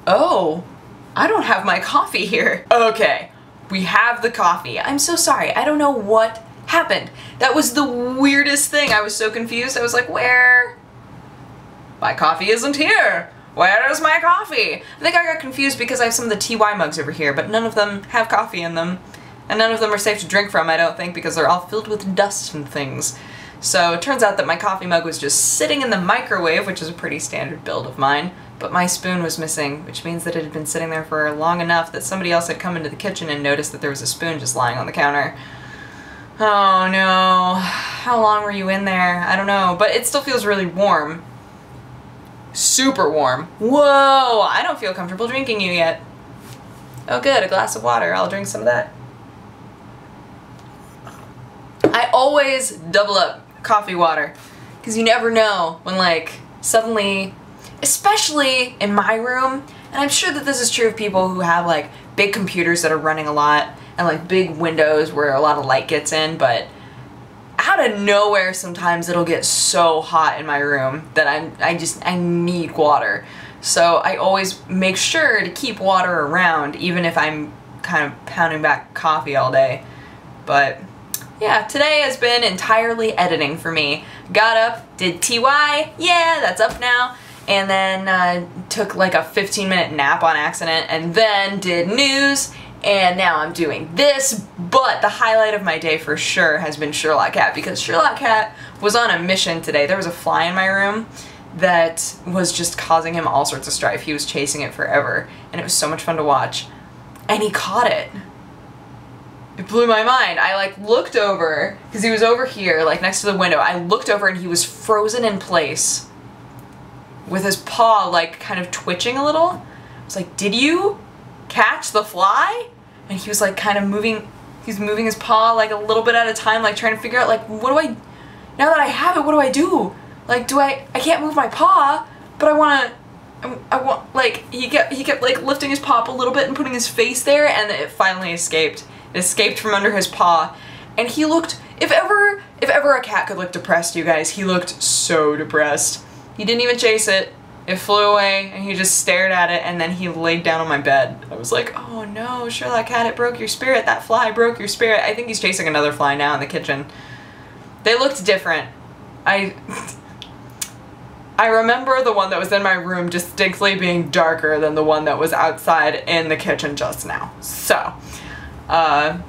Oh, I don't have my coffee here. Okay, we have the coffee. I'm so sorry. I don't know what happened. That was the weirdest thing. I was so confused. I was like, where? My coffee isn't here. Where is my coffee? I think I got confused because I have some of the TY mugs over here, but none of them have coffee in them. And none of them are safe to drink from, I don't think, because they're all filled with dust and things. So it turns out that my coffee mug was just sitting in the microwave, which is a pretty standard build of mine, but my spoon was missing, which means that it had been sitting there for long enough that somebody else had come into the kitchen and noticed that there was a spoon just lying on the counter. Oh no. How long were you in there? I don't know, but it still feels really warm. Super warm. Whoa! I don't feel comfortable drinking you yet. Oh good, a glass of water. I'll drink some of that. I always double up coffee water, because you never know when, like, suddenly, especially in my room, and I'm sure that this is true of people who have, like, big computers that are running a lot, and, like, big windows where a lot of light gets in, but out of nowhere sometimes it'll get so hot in my room that I need water. So I always make sure to keep water around, even if I'm kind of pounding back coffee all day. But yeah, today has been entirely editing for me. Got up, did TY, yeah, that's up now, and then took like a 15-minute nap on accident, and then did news, and now I'm doing this. But the highlight of my day for sure has been Sherlockcat, because Sherlockcat was on a mission today. There was a fly in my room that was just causing him all sorts of strife. He was chasing it forever, and it was so much fun to watch. And he caught it. It blew my mind. I like looked over, because he was over here, like next to the window. I looked over and he was frozen in place with his paw like kind of twitching a little. I was like, did you catch the fly? And he was like kind of moving, he's moving his paw like a little bit at a time, like trying to figure out like, what do I, now that I have it, what do I do? Like, I can't move my paw, but I want, like, he kept like lifting his paw up a little bit and putting his face there, and it finally escaped. It escaped from under his paw, and he looked, if ever a cat could look depressed, you guys, he looked so depressed. He didn't even chase it. It flew away, and he just stared at it, and then he laid down on my bed. I was like, oh no, Sherlockcat, it broke your spirit. That fly broke your spirit. I think he's chasing another fly now in the kitchen. They looked different. I remember the one that was in my room distinctly being darker than the one that was outside in the kitchen just now. So, but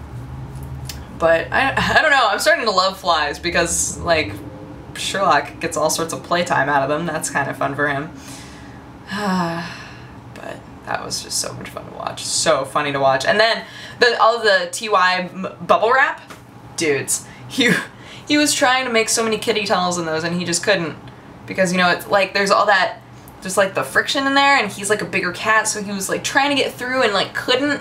I don't know, I'm starting to love flies because, like, Sherlock gets all sorts of playtime out of them. That's kind of fun for him. But that was just so much fun to watch. So funny to watch. And then all of the TY bubble wrap, dudes, he was trying to make so many kitty tunnels in those and he just couldn't. Because, you know, it's like there's all that, just like the friction in there, and he's like a bigger cat, so he was like trying to get through and like couldn't.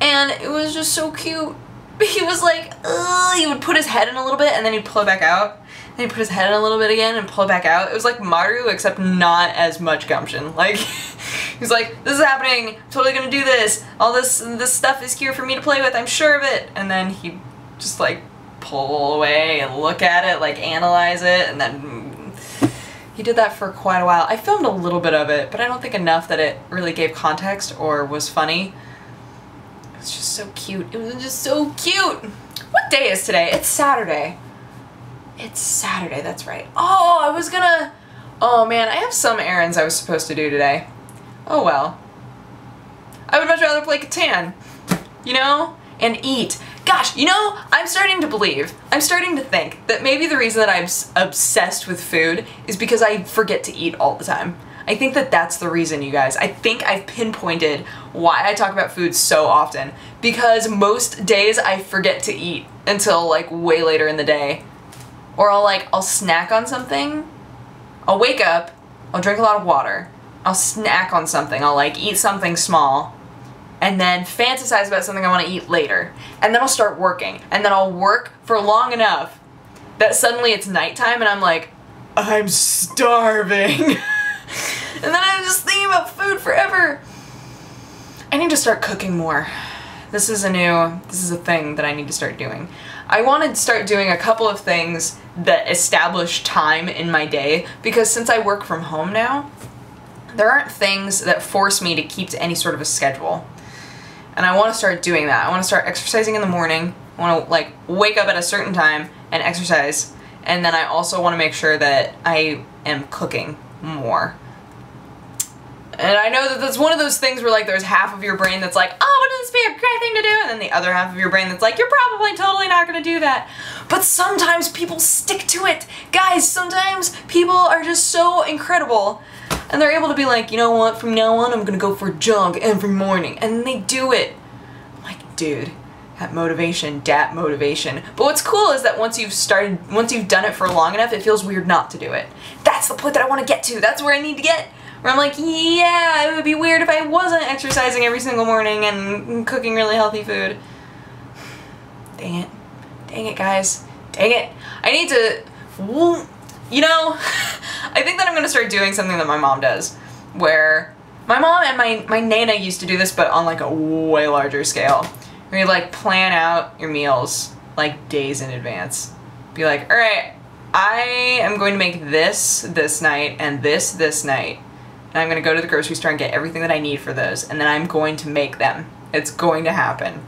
And it was just so cute. He was like, ugh, he would put his head in a little bit and then he'd pull it back out. And he'd put his head in a little bit again and pull it back out. It was like Maru, except not as much gumption. Like, he's like, this is happening, I'm totally gonna do this. All this stuff is here for me to play with, I'm sure of it. And then he'd just like pull away and look at it, like analyze it, and then he did that for quite a while. I filmed a little bit of it, but I don't think enough that it really gave context or was funny. It was just so cute. It was just so cute. What day is today? It's Saturday. It's Saturday, that's right. Oh, oh man, I have some errands I was supposed to do today. Oh well. I would much rather play Catan, you know, and eat. Gosh, you know, I'm starting to think that maybe the reason that I'm obsessed with food is because I forget to eat all the time. I think that that's the reason, you guys. I think I've pinpointed why I talk about food so often. Because most days I forget to eat until like way later in the day. Or I'll snack on something. I'll wake up, I'll drink a lot of water, I'll snack on something, I'll like eat something small, and then fantasize about something I want to eat later. And then I'll start working. And then I'll work for long enough that suddenly it's nighttime and I'm like, I'm starving. And then I'm just thinking about food forever. I need to start cooking more. This is a thing that I need to start doing. I want to start doing a couple of things that establish time in my day, because since I work from home now, there aren't things that force me to keep to any sort of a schedule. And I want to start doing that. I want to start exercising in the morning. I want to like wake up at a certain time and exercise. And then I also want to make sure that I am cooking more. And I know that that's one of those things where like there's half of your brain that's like, oh, wouldn't this be a great thing to do? And then the other half of your brain that's like, you're probably totally not going to do that. But sometimes people stick to it. Guys, sometimes people are just so incredible. And they're able to be like, you know what, from now on I'm going to go for a jog every morning. And they do it. I'm like, dude, that motivation, dat motivation. But what's cool is that once you've done it for long enough, it feels weird not to do it. That's the point that I want to get to. That's where I need to get. Where I'm like, yeah, it would be weird if I wasn't exercising every single morning and cooking really healthy food. Dang it. Dang it, guys. Dang it. I need to, you know, I think that I'm going to start doing something that my mom does, where my mom and my Nana used to do this, but on like a way larger scale, where you like plan out your meals like days in advance. Be like, all right, I am going to make this night and this night. And I'm going to go to the grocery store and get everything that I need for those, and then I'm going to make them. It's going to happen.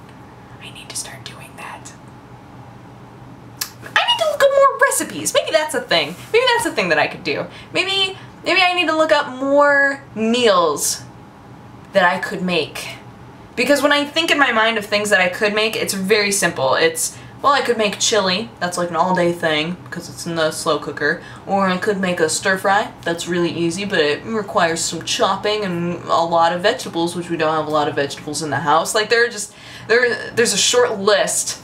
I need to start doing that. I need to look up more recipes. Maybe that's a thing. Maybe that's a thing that I could do. Maybe I need to look up more meals that I could make. Because when I think in my mind of things that I could make, it's very simple. It's, well, I could make chili. That's like an all-day thing because it's in the slow cooker. Or I could make a stir-fry. That's really easy, but it requires some chopping and a lot of vegetables, which we don't have a lot of vegetables in the house. Like there's a short list,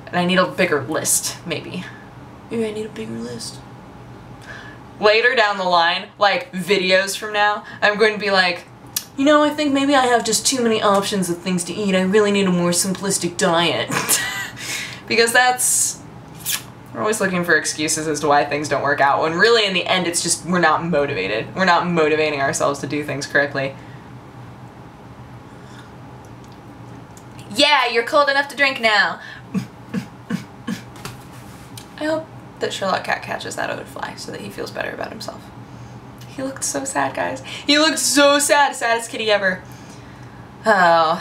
and I need a bigger list, maybe. Maybe I need a bigger list. Later down the line, like videos from now, I'm going to be like, you know, I think maybe I have just too many options of things to eat. I really need a more simplistic diet. Because we're always looking for excuses as to why things don't work out, when really in the end it's just we're not motivated. We're not motivating ourselves to do things correctly. Yeah, you're cold enough to drink now. I hope that Sherlockcat catches that ode fly so that he feels better about himself. He looked so sad, guys. He looked so sad. Saddest kitty ever. Oh.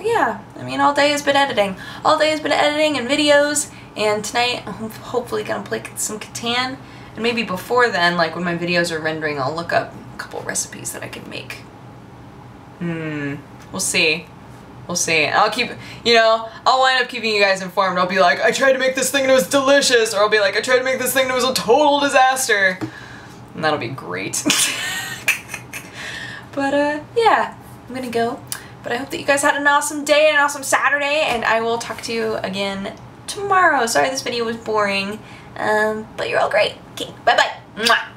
Yeah, I mean, all day has been editing. All day has been editing and videos, and tonight I'm hopefully gonna play some Catan, and maybe before then, like when my videos are rendering, I'll look up a couple recipes that I can make. We'll see. We'll see. I'll keep, you know, I'll wind up keeping you guys informed. I'll be like, I tried to make this thing and it was delicious, or I'll be like, I tried to make this thing and it was a total disaster. And that'll be great. But, yeah, I'm gonna go. But I hope that you guys had an awesome day and an awesome Saturday, and I will talk to you again tomorrow. Sorry this video was boring, but you're all great. Okay, bye-bye. Mwah.